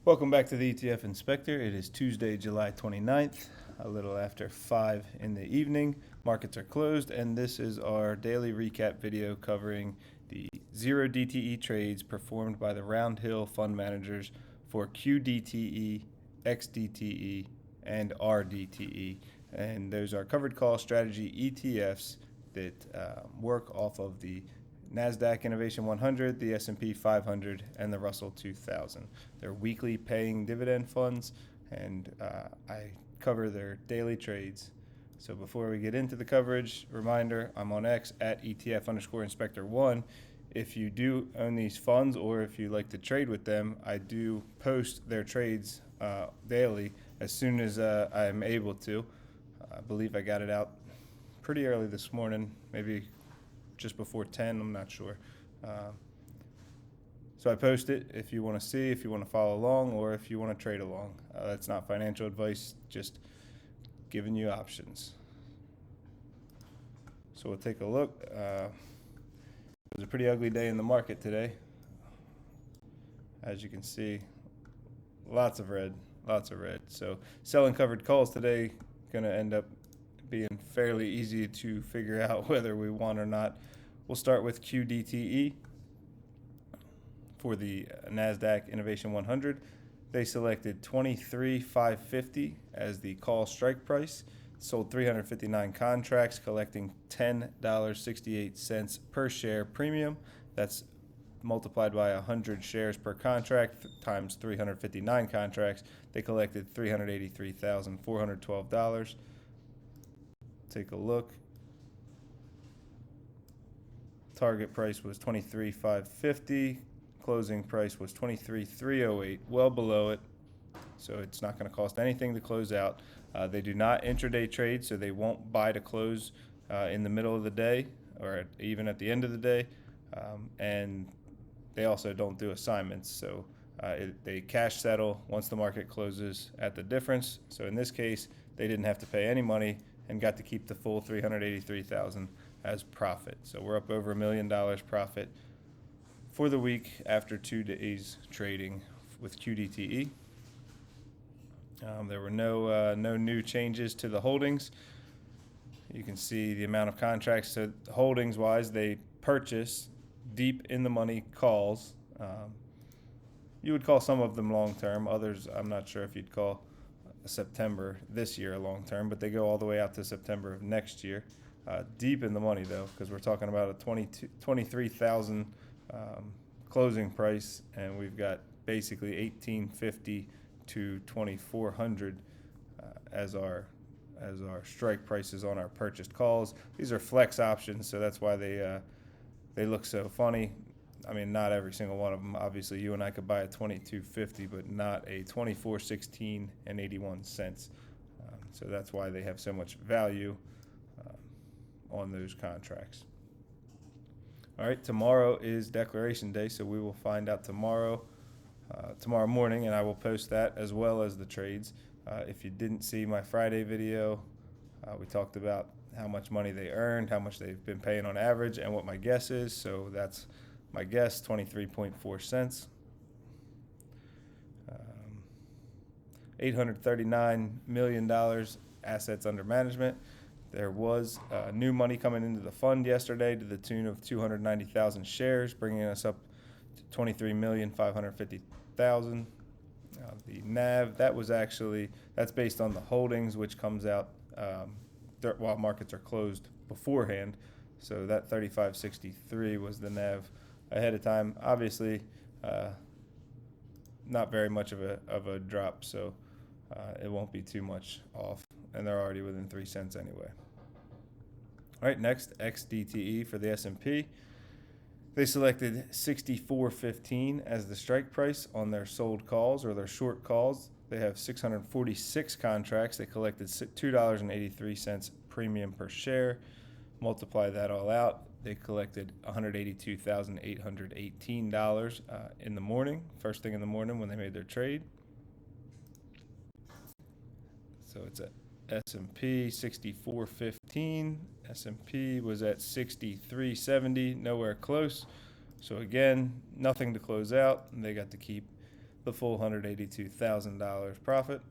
Welcome back to the ETF Inspector. It is Tuesday, July 29th, a little after 5 in the evening. Markets are closed, and this is our daily recap video covering the 0DTE trades performed by the Roundhill fund managers for QDTE, XDTE, and RDTE. And those are covered call strategy ETFs that work off of the NASDAQ Innovation 100, the S&P 500, and the Russell 2000. They're weekly paying dividend funds, and I cover their daily trades. So before we get into the coverage, reminder, I'm on X at ETF_Inspector1. If you do own these funds or if you like to trade with them, I do post their trades daily as soon as I am able to. I believe I got it out pretty early this morning, maybe just before 10, I'm not sure. So I post it if you want to see, if you want to follow along, or if you want to trade along. That's not financial advice, just giving you options. So we'll take a look. It was a pretty ugly day in the market today. As you can see, lots of red. So selling covered calls today going to end up being fairly easy to figure out whether we won or not. We'll start with QDTE for the NASDAQ Innovation 100. They selected 23,550 as the call strike price, sold 359 contracts, collecting $10.68 per share premium. That's multiplied by 100 shares per contract times 359 contracts. They collected $383,412. Take a look. Target price was 23,550. Closing price was 23,308, well below it. So it's not going to cost anything to close out. They do not intraday trade, so they won't buy to close in the middle of the day or even at the end of the day. And they also don't do assignments. So they cash settle once the market closes at the difference. So in this case, they didn't have to pay any money and got to keep the full $383,000 as profit. So we're up over $1 million profit for the week after 2 days trading with QDTE. There were no new changes to the holdings. You can see the amount of contracts. So holdings wise, they purchase deep in the money calls. You would call some of them long term. Others, I'm not sure if you'd call September this year long term, but they go all the way out to September of next year. Deep in the money though, because we're talking about a 23,000 closing price, and we've got basically 1,850 to 2,400 as our strike prices on our purchased calls. These are flex options, so that's why they look so funny. I mean, not every single one of them. Obviously, you and I could buy a 22.50, but not a 24.16 and 81 cents. So that's why they have so much value on those contracts. All right, tomorrow is Declaration Day, so we will find out tomorrow morning, and I will post that as well as the trades. If you didn't see my Friday video, we talked about how much money they earned, how much they've been paying on average, and what my guess is. So that's my guess, 23.4 cents. $839 million assets under management. There was new money coming into the fund yesterday to the tune of 290,000 shares, bringing us up to 23,550,000. The NAV, that's based on the holdings, which comes out while markets are closed beforehand. So that 35.63 was the NAV ahead of time. Obviously, not very much of a drop, so it won't be too much off, and they're already within 3 cents anyway. All right, next, XDTE for the S&P. They selected 64.15 as the strike price on their sold calls or their short calls. They have 646 contracts. They collected $2.83 premium per share. Multiply that all out. They collected $182,818 in the morning, first thing in the morning when they made their trade. So it's a S&P 64.15. S&P was at 63.70, nowhere close. So again, nothing to close out, and they got to keep the full $182,000 profit.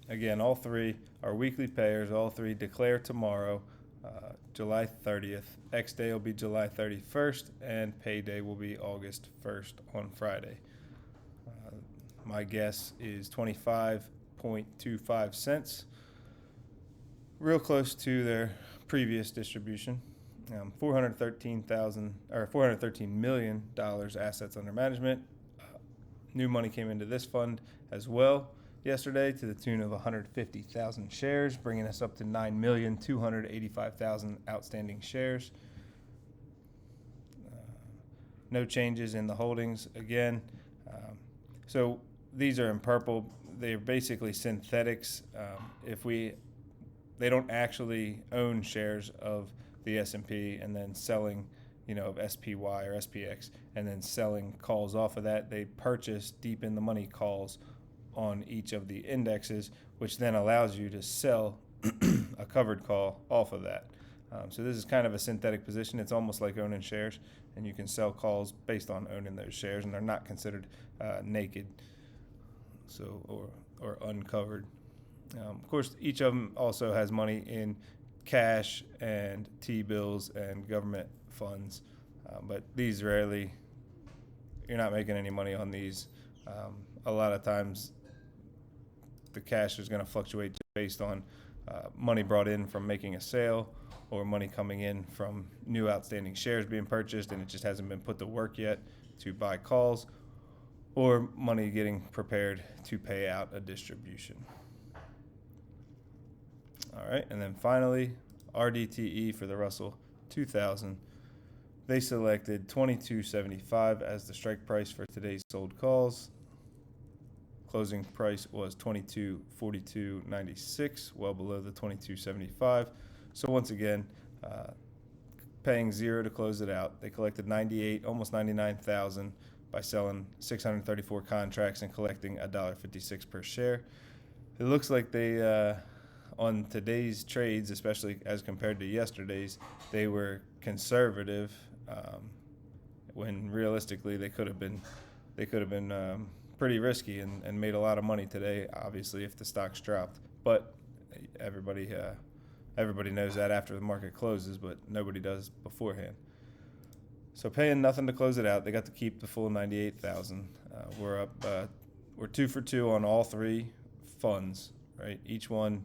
Again, all three are weekly payers. All three declare tomorrow, July 30th. X day will be July 31st, and payday will be August 1st on Friday. My guess is 25.25 cents, real close to their previous distribution. $413 million assets under management. New money came into this fund as well yesterday to the tune of 150,000 shares, bringing us up to 9,285,000 outstanding shares. No changes in the holdings again. So these are in purple. They're basically synthetics. They don't actually own shares of the S&P and then selling, of SPY or SPX and then selling calls off of that. They purchase deep in the money calls on each of the indexes, which then allows you to sell a covered call off of that. So this is kind of a synthetic position. It's almost like owning shares, and you can sell calls based on owning those shares, and they're not considered naked, or uncovered. Of course, each of them also has money in cash and T-bills and government funds, but these rarely, you're not making any money on these. A lot of times the cash is going to fluctuate based on money brought in from making a sale, or money coming in from new outstanding shares being purchased and it just hasn't been put to work yet to buy calls, or money getting prepared to pay out a distribution. All right, and then finally, RDTE for the Russell 2000. They selected $22.75 as the strike price for today's sold calls. Closing price was $22.4296, well below the $22.75. So once again, paying zero to close it out. They collected 98, almost 99,000 by selling 634 contracts and collecting $1.56 per share. It looks like they, on today's trades, especially as compared to yesterday's, they were conservative, when realistically they could have been pretty risky and made a lot of money today, obviously, if the stocks dropped. But everybody knows that after the market closes, but nobody does beforehand. So paying nothing to close it out, they got to keep the full 98,000. We're up. We're 2 for 2 on all three funds. Right, each one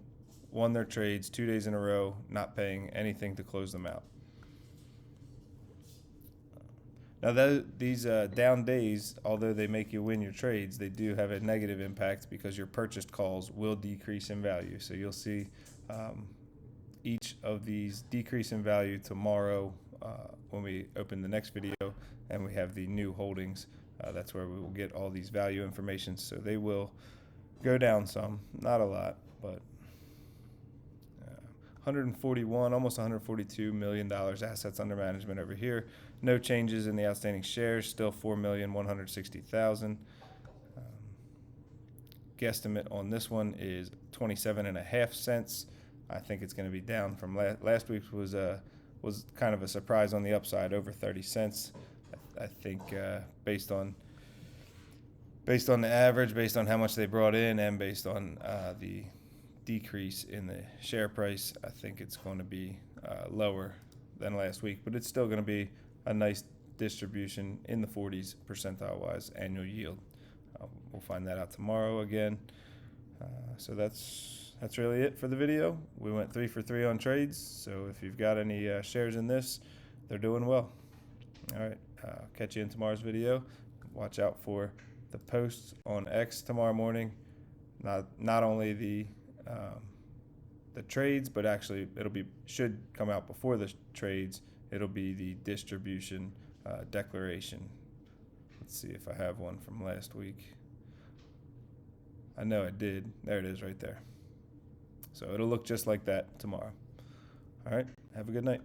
won their trades 2 days in a row, not paying anything to close them out. Now, these down days, although they make you win your trades, they do have a negative impact because your purchased calls will decrease in value. So you'll see each of these decrease in value tomorrow when we open the next video and we have the new holdings. That's where we will get all these value information. So they will go down some, not a lot, but 141, almost $142 million assets under management over here. No changes in the outstanding shares, still 4,160,000. Guesstimate on this one is 27.5 cents. I think it's going to be down from last week's was kind of a surprise on the upside, over 30 cents. I think based on the average, based on how much they brought in, and based on the decrease in the share price, I think it's going to be lower than last week, but it's still going to be a nice distribution in the 40s percentile wise annual yield. We'll find that out tomorrow again. So that's really it for the video. We went 3 for 3 on trades, so if you've got any shares in this, they're doing well. All right, catch you in tomorrow's video. Watch out for the posts on X tomorrow morning. Not only the trades, but actually should come out before the trades. It'll be the distribution declaration. Let's see if I have one from last week. I know I did. There it is right there. So it'll look just like that tomorrow. All right, have a good night.